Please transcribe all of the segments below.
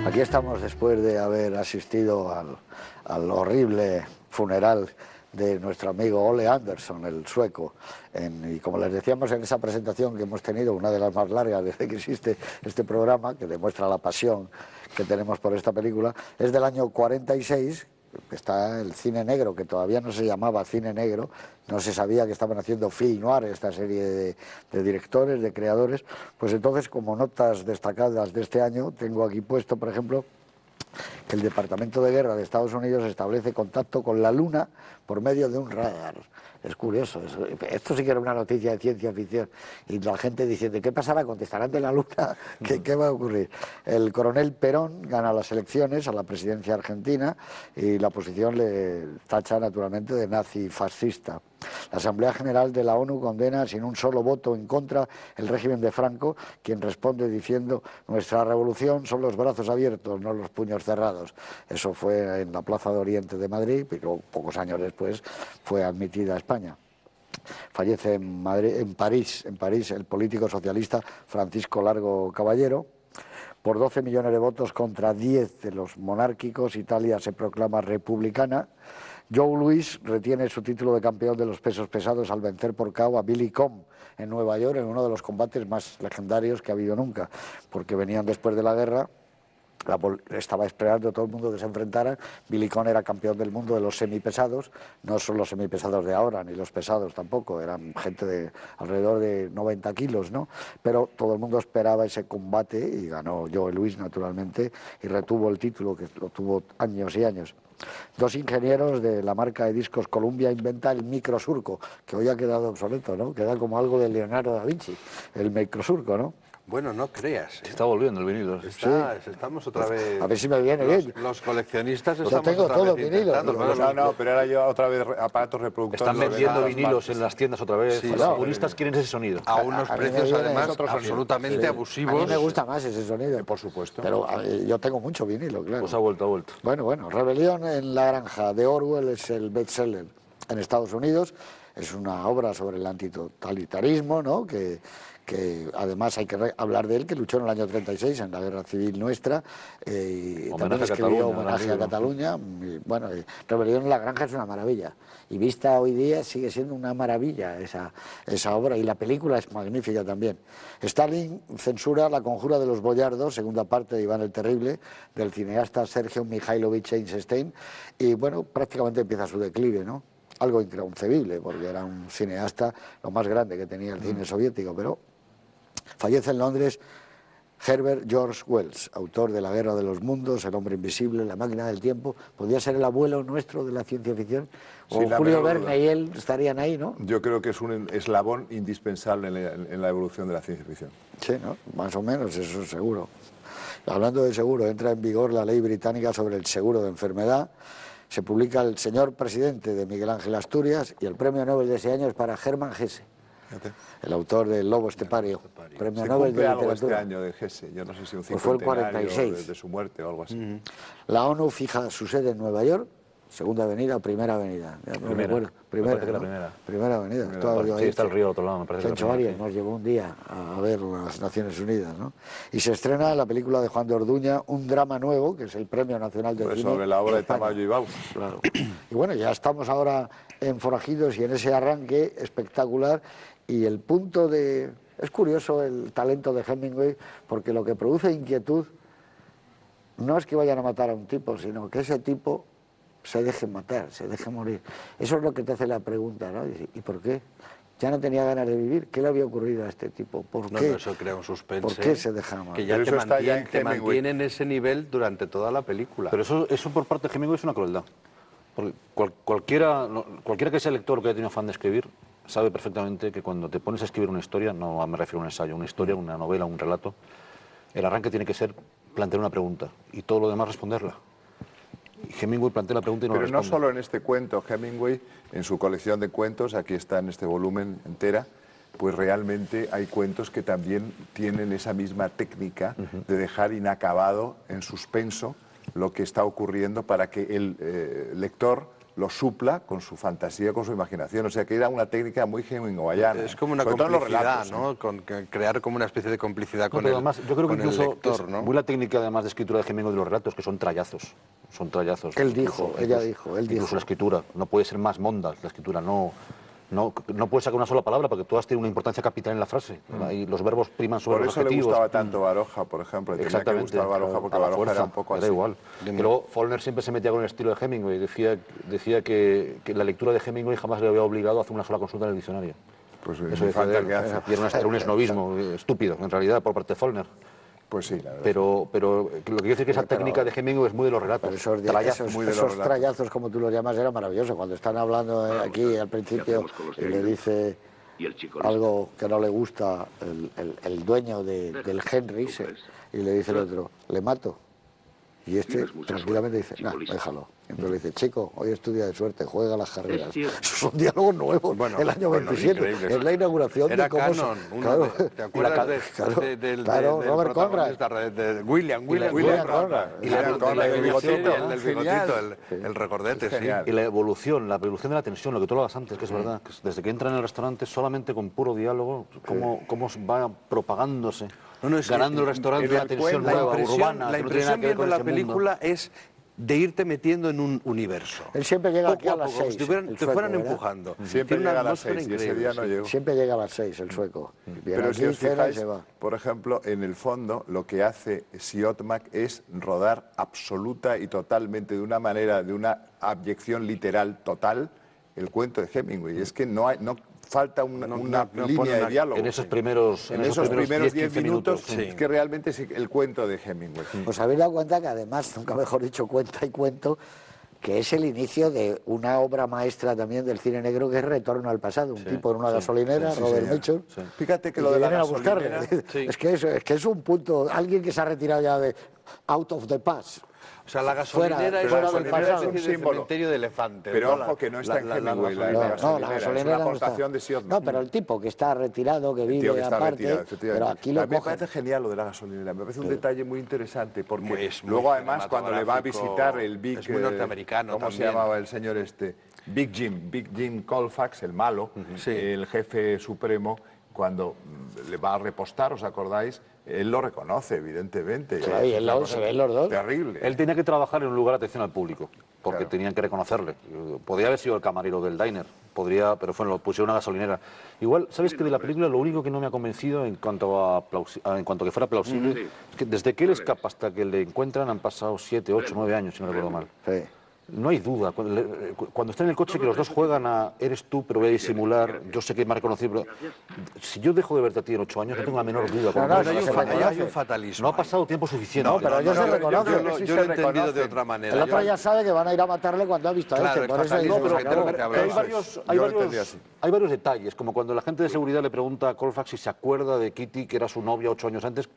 Aquí estamos después de haber asistido al horrible funeral de nuestro amigo Ole Anderson, el sueco. Y como les decíamos en esa presentación que hemos tenido, una de las más largas desde que existe este programa, que demuestra la pasión que tenemos por esta película, es del año 46, está el cine negro, que todavía no se llamaba cine negro, no se sabía que estaban haciendo film noir, esta serie de directores, de creadores. Pues entonces, como notas destacadas de este año, tengo aquí puesto, por ejemplo, que el Departamento de Guerra de Estados Unidos establece contacto con la Luna por medio de un radar. Es curioso, esto sí que era una noticia de ciencia ficción, y la gente diciendo, ¿qué pasará? ¿Contestarán de la Luna? ¿Qué va a ocurrir? El coronel Perón gana las elecciones a la presidencia argentina y la oposición le tacha naturalmente de nazi fascista. La Asamblea General de la ONU condena sin un solo voto en contra el régimen de Franco, quien responde diciendo: nuestra revolución son los brazos abiertos, no los puños cerrados. Eso fue en la Plaza de Oriente de Madrid, pero pocos años después fue admitida a España. Fallece en París el político socialista Francisco Largo Caballero. Por 12 millones de votos contra 10 de los monárquicos, Italia se proclama republicana. Joe Louis retiene su título de campeón de los pesos pesados al vencer por KO a Billy Conn en Nueva York, en uno de los combates más legendarios que ha habido nunca, porque venían después de la guerra. Estaba esperando todo el mundo que se enfrentaran. Billy Conn era campeón del mundo de los semipesados, no son los semipesados de ahora, ni los pesados tampoco, eran gente de alrededor de 90 kilos, ¿no? Pero todo el mundo esperaba ese combate y ganó Joe Louis, naturalmente, y retuvo el título, que lo tuvo años y años. Dos ingenieros de la marca de discos Columbia inventan el microsurco, que hoy ha quedado obsoleto, ¿no? Queda como algo de Leonardo da Vinci, el microsurco, ¿no? Bueno, no creas. Se está volviendo el vinilo. Estamos otra vez... A ver si me viene bien. Los coleccionistas Yo estamos tengo otra todo vez vinilo. intentando, No, pero ahora yo otra vez aparatos reproductores. Están vendiendo vinilos en las tiendas otra vez. Sí, Los sí. puristas quieren ese sonido. a unos A mí me precios viene además otro sonido. absolutamente Sí. abusivos. A mí me gusta más ese sonido. Por supuesto. Pero yo tengo mucho vinilo, claro. Pues ha vuelto. Bueno, Rebelión en la granja de Orwell es el bestseller en Estados Unidos. Es una obra sobre el antitotalitarismo, ¿no? Que además hay que hablar de él, que luchó en el año 36 en la Guerra Civil nuestra, y también escribió homenaje a Cataluña. Bueno, Rebelión en la granja es una maravilla, y vista hoy día sigue siendo una maravilla esa obra, y la película es magnífica también. Stalin censura La conjura de los boyardos, segunda parte de Iván el Terrible, del cineasta Sergei Mikhailovich Eisenstein, y bueno, prácticamente empieza su declive, ¿no? Algo inconcebible, porque era un cineasta lo más grande que tenía el cine soviético, pero fallece en Londres Herbert George Wells, autor de La Guerra de los Mundos, El Hombre Invisible, La Máquina del Tiempo. Podría ser el abuelo nuestro de la ciencia ficción. O Sí, Julio Verne y él estarían ahí, ¿no? Yo creo que es un eslabón indispensable en la evolución de la ciencia ficción. Sí, ¿no? Más o menos, eso es seguro. Hablando de seguro, entra en vigor la ley británica sobre el seguro de enfermedad. Se publica El Señor Presidente de Miguel Ángel Asturias, y el premio Nobel de ese año es para Hermann Hesse, el autor del Lobo Estepario. Premio Nobel de algo Literatura. este año de Hesse, yo no sé si un Pues fue el 46. de su muerte o algo así. La ONU fija su sede en Nueva York, Segunda Avenida o Primera Avenida. Ya no recuerdo. Me parece que la ¿no? primera. Primera Avenida. Estaba yo Sí, ahí. está el río al otro lado, me parece. Sancho Arias nos llevó un día a ver las Naciones Unidas, ¿no? Y se estrena la película de Juan de Orduña, Un drama nuevo, que es el Premio Nacional de Pues Cine. sobre la obra de España. Tamayo y Bau. Claro. Y bueno, ya estamos ahora en Forajidos y en ese arranque espectacular, y el punto de... Es curioso el talento de Hemingway, porque lo que produce inquietud no es que vayan a matar a un tipo, sino que ese tipo se deje matar, se deje morir. Eso es lo que te hace la pregunta, ¿no? ¿Y por qué? Ya no tenía ganas de vivir. ¿Qué le había ocurrido a este tipo? ¿Por qué? No, eso crea un suspense. ¿Por qué se deja matar? Que ya Pero te eso está ya en te Hemingway. mantiene en ese nivel durante toda la película. Pero eso por parte de Hemingway es una crueldad. Porque cualquiera que sea lector o que haya tenido afán de escribir sabe perfectamente que cuando te pones a escribir una historia, no me refiero a un ensayo, una historia, una novela, un relato, el arranque tiene que ser plantear una pregunta y todo lo demás responderla. Y Hemingway plantea la pregunta y no la Pero responde. no solo en este cuento, Hemingway, en su colección de cuentos, aquí está en este volumen entera, pues realmente hay cuentos que también tienen esa misma técnica de dejar inacabado, en suspenso, lo que está ocurriendo para que el lector lo supla con su fantasía, con su imaginación. O sea que era una técnica muy hemingwayana. Es como una sobre todo en los complicidad, relatos, ¿no? Crear como una especie de complicidad No, con pero el, además, yo creo que con el incluso lector, es ¿no? muy la técnica además de escritura de Hemingway de los relatos, que son trallazos. Son trallazos. Él dijo, ella dijo, él Incluso dijo. la escritura, no puede ser más monda la escritura, no puedes sacar una sola palabra porque todas tienen una importancia capital en la frase. Y los verbos priman sobre Por los eso le adjetivos. gustaba tanto Baroja, por ejemplo. Le tenía que Exactamente. gustar Baroja porque A la Baroja fuerza, era un poco era así. igual. Pero Faulkner siempre se metía con el estilo de Hemingway. Decía que la lectura de Hemingway jamás le había obligado a hacer una sola consulta en el diccionario. Pues Eso me decía falta de él. que hace. Y era un esnovismo estúpido, en realidad, por parte de Faulkner. Pues sí, la verdad. Pero lo que quiero decir es que esa técnica de Hemingway es muy de los relatos. Pero Trallazos. muy de los esos relatos. trallazos, como tú los llamas, era maravilloso. Cuando están hablando aquí al principio y le dice algo que no le gusta el dueño del Henry y le dice el otro, le mato. Y este tranquilamente dice, no, déjalo. Entonces le dice, chico, hoy es tu día de suerte, juega las carreras. Eso es un diálogo nuevo, el año 27, increíble. es la inauguración Era de cómo... canon, claro, ¿te acuerdas claro, del Robert Conrad. protagonista, de William Conrad. Y la Conrad, el bigotito. el del bigotito, el recordete, sí. Genial. Y la evolución de la tensión, lo que tú hablabas antes, que es verdad, que desde que entra en el restaurante solamente con puro diálogo, cómo va propagándose, No, es que ganando el restaurante en una el tensión cuento, nueva, urbana, la que no tiene nada impresión que ver viendo con la ese mundo. película es de irte metiendo en un universo. Él siempre llega aquí Poco a a las poco, como 6. si te fueran empujando. Siempre Tiene una llega a las atmósfera 6 y ese increíble, día no sí. llegó. Siempre llega a las 6 el sueco. Viene Pero si aquí, os cena y fijáis, se va. por ejemplo, en el fondo, lo que hace Siodmak es rodar absoluta y totalmente, de una manera, de una abyección literal total, el cuento de Hemingway. Es que no falta una no línea pone de una- diálogo. En esos primeros 10 15 minutos, sí. es que realmente es el cuento de Hemingway. Os habéis dado cuenta que además, nunca mejor dicho, cuenta y cuento, que es el inicio de una obra maestra también del cine negro que es Retorno al pasado. Un tipo en una gasolinera, Robert señor. Mitchum, Fíjate que y lo de la vienen a buscarle. gasolinera... Es que es un punto, alguien que se ha retirado ya de out of the past. O sea, la gasolinera es fuera del una pasado. especie de símbolo. cementerio de elefantes. Pero ¿no? ojo que no está en Hemingway, gasolinera. No, la gasolinera, es gasolinera una no está. aportación de Siodmak. No, pero el tipo que está retirado, que El vive tío que está aparte, retirado, efectivamente. pero aquí lo a mí me cogen. parece genial lo de la gasolinera, me parece un detalle muy interesante, porque Es muy luego además cuando le va a cinematográfico, visitar el Big... es muy norteamericano ¿Cómo se también. llamaba el señor este? Big Jim Colfax, el malo, Sí. el jefe supremo, cuando le va a repostar, ¿os acordáis? Él lo reconoce, evidentemente. Claro, y Es él una lo- cosa se ven los dos. Terrible. Él tenía que trabajar en un lugar de atención al público, porque Claro. tenían que reconocerle. Podría haber sido el camarero del diner, pero lo pusieron en una gasolinera. Igual, ¿sabes que de la película lo único que no me ha convencido en cuanto a que fuera plausible, es que desde que él escapa hasta que le encuentran han pasado 7, 8, 9 años, si no recuerdo mal. Sí. No hay duda. Cuando está en el coche que los dos juegan a eres tú, pero voy a disimular, yo sé que me ha reconocido, pero si yo dejo de verte a ti en 8 años, no tengo la menor duda. No, no, Pero hay se reconoce. un fatalismo. No ha pasado tiempo suficiente. No, pero ellos se reconocen. Yo lo he entendido de reconocen. otra manera. El otro ya sabe que van a ir a matarle cuando ha visto a Claro, este, el por eso fatalismo, dice, pero se acabó. que te Hay hablaba. varios, Yo lo entendí así. hay varios detalles, como cuando la gente de seguridad le pregunta a Colfax si se acuerda de Kitty, que era su novia 8 años antes,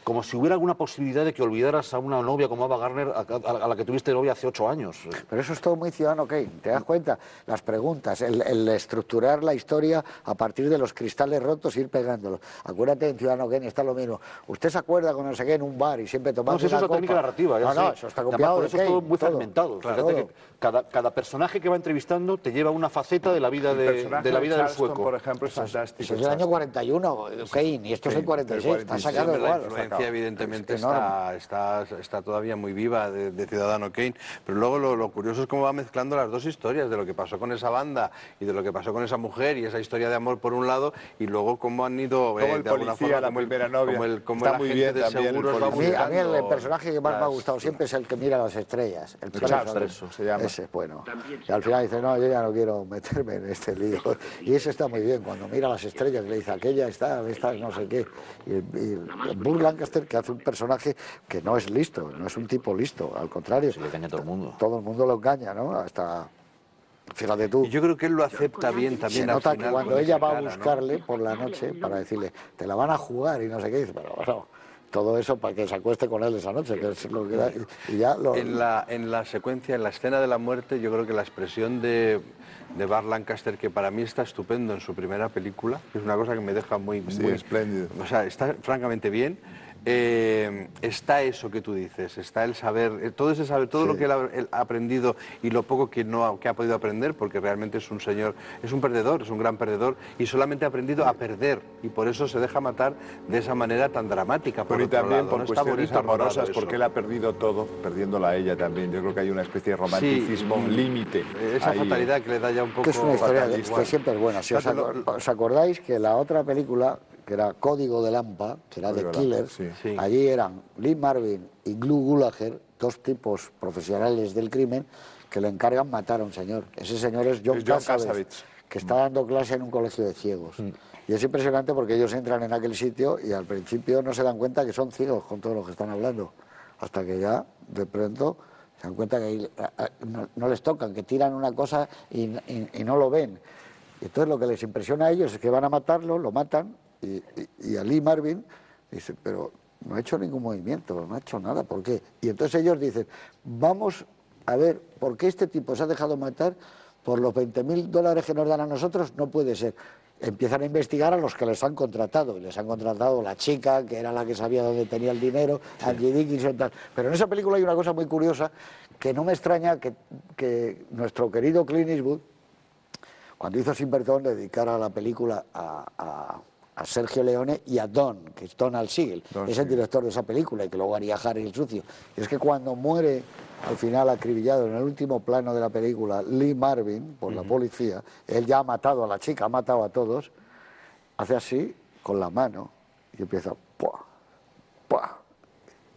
como si hubiera alguna posibilidad de que olvidaras a una novia como Ava Gardner, a la que tuviste novia hace 8 años. Pero eso es todo muy Ciudadano Kane, ¿te das cuenta? Las preguntas, el estructurar la historia a partir de los cristales rotos e ir pegándolos. Acuérdate, en Ciudadano Kane está lo mismo. Usted se acuerda con no sé qué en un bar y siempre tomando No, si eso es una otra técnica copa. narrativa. ya No, no, sé. eso está Además, copiado por de eso es todo Kane, muy todo. fragmentado. Claro, Fíjate todo. que cada personaje que va entrevistando te lleva una faceta de la vida, El personaje de la vida del Charleston, sueco. por ejemplo, es fantástico. Eso es del año 41, Kane, y esto es el 46, está sacado Hombre, la igual. influencia evidentemente Es enorme. está todavía muy viva de Ciudadano Kane, pero luego lo curioso es cómo va mezclando las dos historias, de lo que pasó con esa banda y de lo que pasó con esa mujer y esa historia de amor por un lado, y luego cómo han ido Como el de alguna policía, forma, la como el- primera novia. como Está el muy agente bien de también el seguros va policía. A mí el buscando personaje que más me ha las- gustado siempre es el que mira las estrellas. El Charleston se llama. Ese, bueno. Y al final dice, no, yo ya no quiero meterme en este lío. Y eso está muy bien, cuando mira las estrellas le dice, aquella está, esta no sé qué. Y Burr Lancaster, que hace un personaje que no es listo, no es un tipo listo, al contrario. Se le engaña a todo el mundo. Todo el mundo lo engaña, ¿no? Hasta, fíjate tú. Y yo creo que él lo acepta bien también Se al nota que final cuando con ella esa va a cara, ¿no? buscarle por la noche para decirle, te la van a jugar y no sé qué, dice, pero bueno, todo eso para que se acueste con él esa noche, que es lo que da, y ya lo... En la secuencia, en la escena de la muerte, yo creo que la expresión de Burt Lancaster, que para mí está estupendo en su primera película, que es una cosa que me deja muy Sí, espléndido. O sea, está francamente bien. está eso que tú dices, está el saber, todo ese saber, todo lo que él ha aprendido y lo poco que ha podido aprender, porque realmente es un señor, es un perdedor, es un gran perdedor, y solamente ha aprendido a perder, y por eso se deja matar de esa manera tan dramática. Pero y también lado, por ¿no? Está cuestiones bonito rodado amorosas, eso. porque él ha perdido todo, perdiéndola a ella también. Yo creo que hay una especie de romanticismo límite. Esa ahí, fatalidad que le da ya un poco... Que es una historia fatalista. que siempre es buena. Si os acordáis que la otra película, que era Código de Lampa, que era de Código de Lampa, Killers, sí. allí eran Lee Marvin y Glu Gulager, dos tipos profesionales del crimen, que le encargan matar a un señor. Ese señor es John Cassavetes, que está dando clase en un colegio de ciegos. Y es impresionante porque ellos entran en aquel sitio y al principio no se dan cuenta que son ciegos con todo lo que están hablando. Hasta que ya, de pronto, se dan cuenta que ahí, no les tocan, que tiran una cosa y no lo ven. Y entonces lo que les impresiona a ellos es que van a matarlo, lo matan, y a Lee Marvin dice, pero no ha hecho ningún movimiento, no ha hecho nada, ¿por qué? Y entonces ellos dicen, vamos a ver, ¿por qué este tipo se ha dejado matar por los $20.000 que nos dan a nosotros? No puede ser. Empiezan a investigar a los que les han contratado, y les han contratado la chica, que era la que sabía dónde tenía el dinero, Angie Dickinson, tal. Pero en esa película hay una cosa muy curiosa, que no me extraña que nuestro querido Clint Eastwood, cuando hizo Sin Perdón, le dedicara la película a Sergio Leone y a Don, que es Donald Siegel, es el director de esa película y que luego haría Harry el Sucio. Y es que cuando muere, al final acribillado en el último plano de la película, Lee Marvin, por la policía, él ya ha matado a la chica, ha matado a todos, hace así, con la mano, y empieza, ¡pua! ¡pua!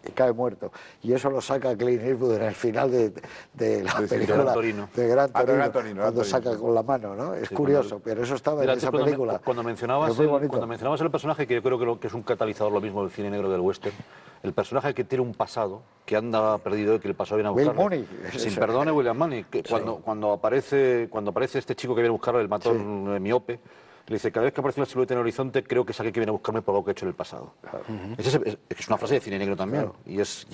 Y cae muerto. Y eso lo saca Clint Eastwood en el final de la película de Gran Torino, cuando saca con la mano, ¿no? Es curioso, pero eso estaba en esa película. Cuando mencionabas el personaje, que yo creo que es un catalizador lo mismo del cine negro del western, el personaje que tiene un pasado, que anda perdido y que el pasado viene a buscarlo. Will Money. Sin perdón, es William Money. Que cuando aparece este chico que viene a buscarlo, el matón miope, le dice, cada vez que aparece una silueta en el horizonte, creo que es aquel que viene a buscarme por lo que he hecho en el pasado. Es una frase de cine negro también, y es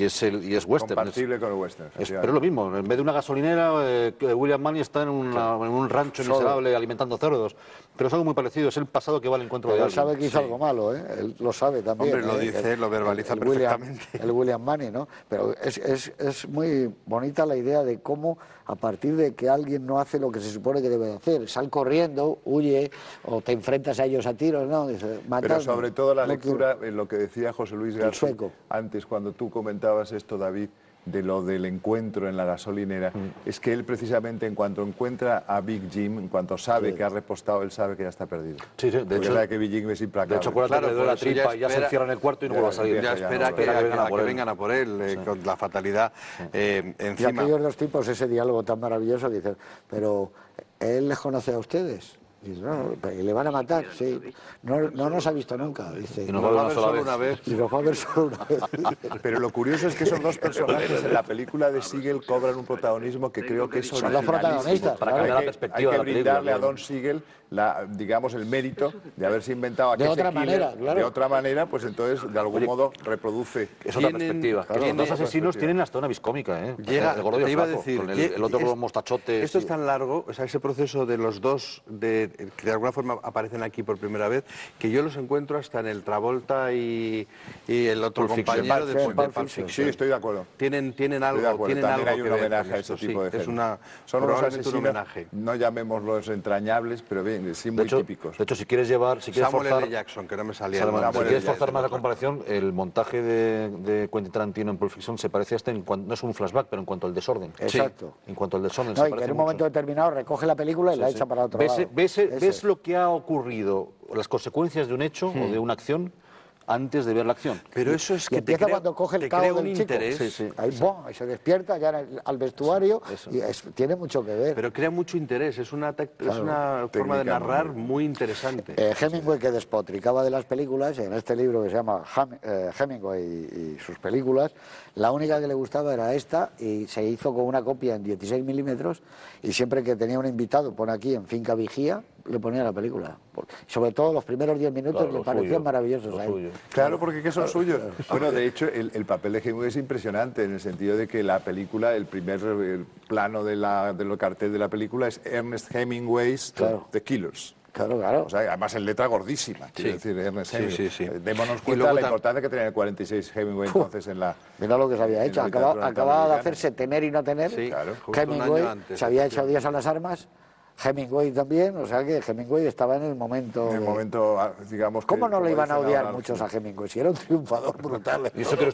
western. Compatible con el western. Pero es lo mismo, en vez de una gasolinera, William Money está en un rancho miserable alimentando cerdos. Pero es algo muy parecido, es el pasado que va al encuentro de alguien. Él sabe que hizo algo malo, ¿eh? Él lo sabe también. Hombre, lo dice, lo verbaliza perfectamente. El William Money, ¿no? Pero es muy bonita la idea de cómo, a partir de que alguien no hace lo que se supone que debe hacer, sal corriendo, huye, o te enfrentas a ellos a tiros, ¿no? Dice, pero sobre todo la lectura, en lo que decía José Luis García antes, cuando tú comentabas esto, David, de lo del encuentro en la gasolinera, es que él precisamente en cuanto encuentra a Big Jim, en cuanto sabe que ha repostado, él sabe que ya está perdido. Sí, de hecho, sabe que Big Jim es implacable. De hecho, acuérdate que le duele la tripa y ya se encierra en el cuarto y no vuelve a salir. Ya espera que vengan a por él, con la fatalidad encima. Y aquellos dos tipos, ese diálogo tan maravilloso, dicen, pero ¿él les conoce a ustedes? Dice, no, ¿le van a matar? Sí. No nos ha visto nunca. Dice, y nos va a ver solo una vez. Y nos va a ver solo una vez. Pero lo curioso es que esos dos personajes en la película de Siegel cobran un protagonismo que creo que es son los protagonistas. Para cambiar la perspectiva hay que brindarle a Don Siegel digamos, el mérito de haberse inventado aquel de otra manera, claro. De otra manera, pues entonces, de algún modo, reproduce. Es otra perspectiva. Claro, los dos asesinos tienen hasta una vis cómica, ¿eh? Llega, el gordo y el iba flaco, a decir, con el otro con los mostachotes. Esto es tan largo, o sea, ese proceso de los dos, que de alguna forma aparecen aquí por primera vez, que yo los encuentro hasta en el Travolta y el otro compañero de Pulp Fiction. Sí, estoy de acuerdo. Tienen algo, También algo hay que un ver homenaje con a esto, ese tipo de es género. son unos probablemente un asesinos, homenaje. no llamémoslos entrañables, pero bien, sí muy típicos. De hecho, si quieres Samuel forzar, L. Jackson, que no me salía. Si quieres forzar más la comparación, el montaje de Quentin Tarantino en Pulp Fiction se parece hasta no es un flashback, pero en cuanto al desorden. Exacto. En cuanto al desorden. No, y que en un momento determinado recoge la película y la echa para otro lado. ¿Ves lo que ha ocurrido, las consecuencias de un hecho o de una acción antes de ver la acción? Pero eso es que te empieza cuando coge el cabo del chico. Interés. Ahí se despierta ya al vestuario y tiene mucho que ver. Pero crea mucho interés, es una forma de narrar muy interesante. Hemingway, que despotricaba de las películas, en este libro que se llama Hemingway y sus películas, la única que le gustaba era esta, y se hizo con una copia en 16 milímetros, y siempre que tenía un invitado, pone aquí en Finca Vigía, le ponía la película. Sobre todo los primeros 10 minutos le parecían maravillosos a él. Claro, porque son suyos. Bueno, de hecho, el papel de Hemingway es impresionante, en el sentido de que la película, el primer plano del cartel de la película es Ernest Hemingway's The Killers. Claro, claro. O sea, además en letra gordísima. Quiero Sí. decir, Ernest Sí, Hemingway. sí, sí. Démonos Y cuenta luego de la importancia que tenía el 46 Hemingway entonces en la... Mira lo que se había en hecho. la literatura Acababa de norteamericana. hacerse Tener y no tener. Sí, Claro. justo un Hemingway año antes, se había echado efectivamente. Días a las armas. Hemingway también, o sea que Hemingway estaba en el momento. En el de- momento, digamos... ¿Cómo no como le iban a dicen odiar ahora, muchos a Hemingway? Si era un triunfador brutal. Y eso que